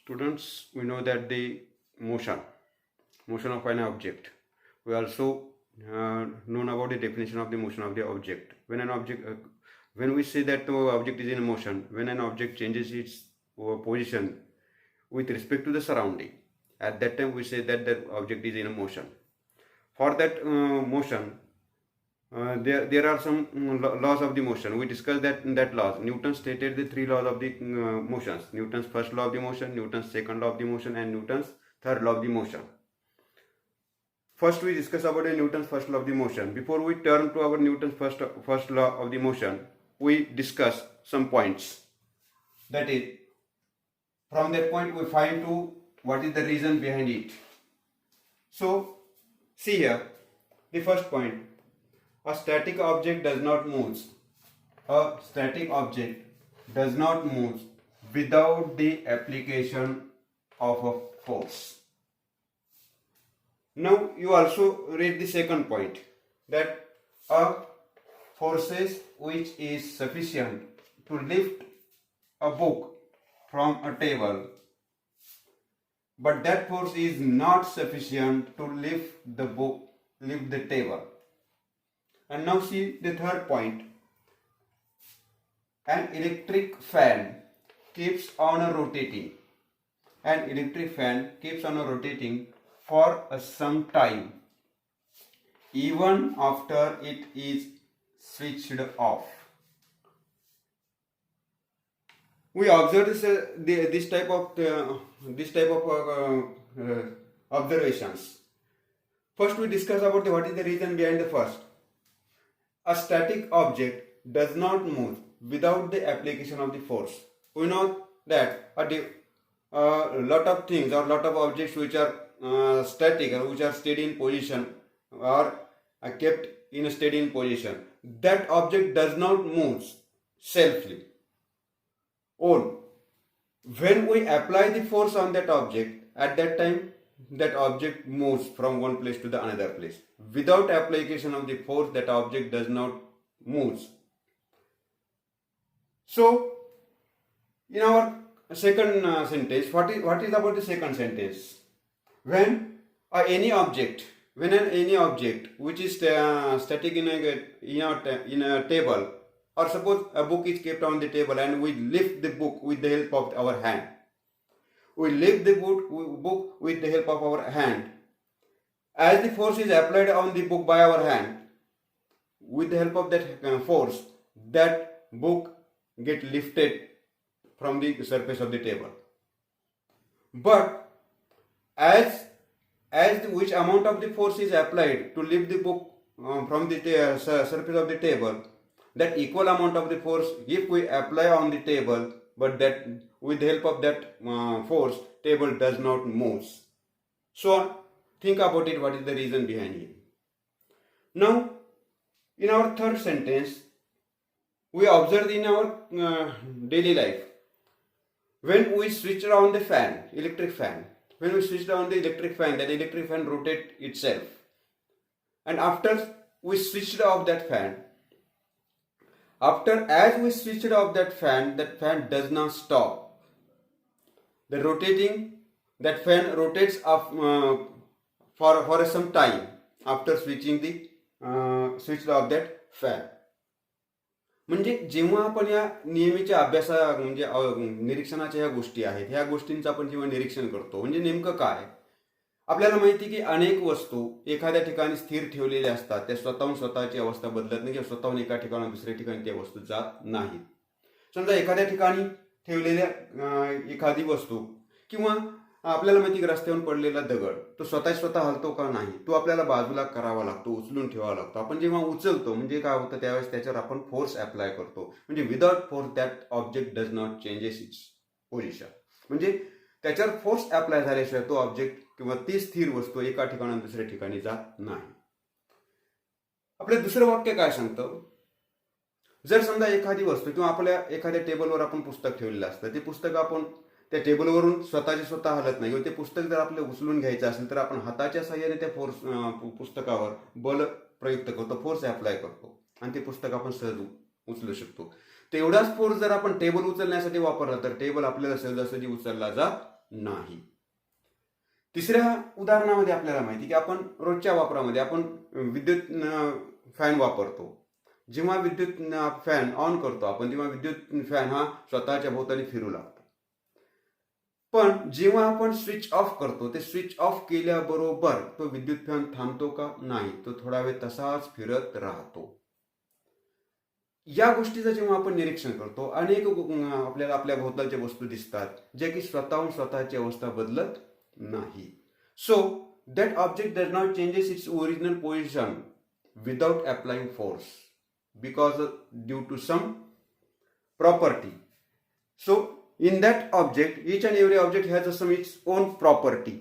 Students, we know that the motion of an object. We also known about the definition of the motion of the object. When we say that the object is in motion, when an object changes its position with respect to the surrounding, at that time we say that the object is in motion. For that motion, there are some laws of the motion. We discussed that laws. Newton stated the three laws of the motions. Newton's first law of the motion, Newton's second law of the motion, and Newton's third law of the motion. First, we discuss about the Newton's first law of the motion. Before we turn to our Newton's first law of the motion, we discuss some points. That is, from that point we find to what is the reason behind it. So, see here, the first point. A static object does not move. A static object does not move without the application of a force. Now you also read the second point, that a forces which is sufficient to lift a book from a table, but that force is not sufficient to lift the table. And now see the third point. An electric fan keeps on rotating. An electric fan keeps on rotating for some time, even after it is switched off. We observe this type of observations. First, we discuss about what is the reason behind the first. A static object does not move without the application of the force. We know that a lot of things or lot of objects which are static or which are steady in position or are kept in a steady in position, that object does not move selfly. Or when we apply the force on that object, at that time that object moves from one place to the another place. Without application of the force, that object does not move. So, in our second sentence, what is about the second sentence? When any object which is static in a table, or suppose a book is kept on the table and we lift the book with the help of our hand. We lift the book with the help of our hand. As the force is applied on the book by our hand, with the help of that force, that book gets lifted from the surface of the table. But as which amount of the force is applied to lift the book from the surface of the table, that equal amount of the force if we apply on the table, but that with the help of that force, table does not move. So think about it, what is the reason behind it. Now, in our third sentence, we observe in our daily life, when we switch on the fan, electric fan, when we switch on the electric fan, that electric fan rotates itself. And after we switched off that fan, as we switched off that fan does not stop. The rotating, that fan rotates up for some time after switched off that fan. म्हणजे जेव्हा आपण या नेहमीच्या म्हणजे निरीक्षणाच्या ह्या गोष्टी आहेत, ह्या गोष्टींचं आपण जेव्हा निरीक्षण करतो, म्हणजे नेमकं काय, आपल्याला माहिती की अनेक वस्तू एखाद्या ठिकाणी स्थिर ठेवलेल्या असतात. त्या स्वतःहून स्वतःची अवस्था बदलत नाही किंवा स्वतःहून एका ठिकाणी दुसऱ्या ठिकाणी त्या वस्तू जात नाहीत. समजा एखाद्या ठिकाणी ठेवलेल्या एखादी वस्तू किंवा आपल्याला माहिती की रस्त्यावरून पडलेला दगड, तो स्वतः हलतो का नाही, तो आपल्याला बाजूला करावा लागतो, उचलून ठेवावा लागतो. आपण जेव्हा उचलतो म्हणजे काय होतं, त्यावेळेस त्याच्यावर आपण फोर्स अप्लाय करतो. म्हणजे without force that object does not changes it's position. म्हणजे त्याच्यावर फोर्स अप्लाय झाल्याशिवाय तो ऑब्जेक्ट किंवा ती स्थिर वस्तू एका ठिकाणाहून दुसऱ्या ठिकाणी जात नाही. आपलं दुसरं वाक्य काय सांगतं, जर समजा एखादी वस्तू किंवा आपल्या एखाद्या टेबलवर आपण पुस्तक ठेवलेलं असतं, ते पुस्तक आपण त्या टेबलवरून स्वतः हलत नाही, ते पुस्तक जर आपल्याला उचलून घ्यायचं असेल तर आपण हाताच्या साहाय्याने त्या पुस्तकावर बल प्रयुक्त करतो, फोर्स अप्लाय करतो आणि ते पुस्तक आपण सहज उचलू शकतो. तेवढाच फोर्स जर आपण टेबल उचलण्यासाठी वापरला तर टेबल आपल्याला सहजासहजी उचलला जात नाही. तिसऱ्या उदाहरणामध्ये आपल्याला माहिती की आपण रोजच्या वापरामध्ये आपण विद्युत फॅन वापरतो. जेव्हा विद्युत फॅन ऑन करतो आपण तेव्हा विद्युत फॅन हा स्वतःच्या भोवताली फिरू लागतो. पण जेव्हा आपण स्विच ऑफ करतो ते स्विच ऑफ केल्याबरोबर तो विद्युत फॅन थांबतो का? नाही, तो थोडा वेळ तसाच फिरत राहतो. या गोष्टीचं जेव्हा आपण निरीक्षण करतो अनेक आपल्याला आपल्या भोवतालच्या वस्तू दिसतात ज्या की स्वतःहून स्वतःची अवस्था बदलत नाही. So that object does not changes its original position without applying force because due to some property. So in that object, each and every object has some its own property.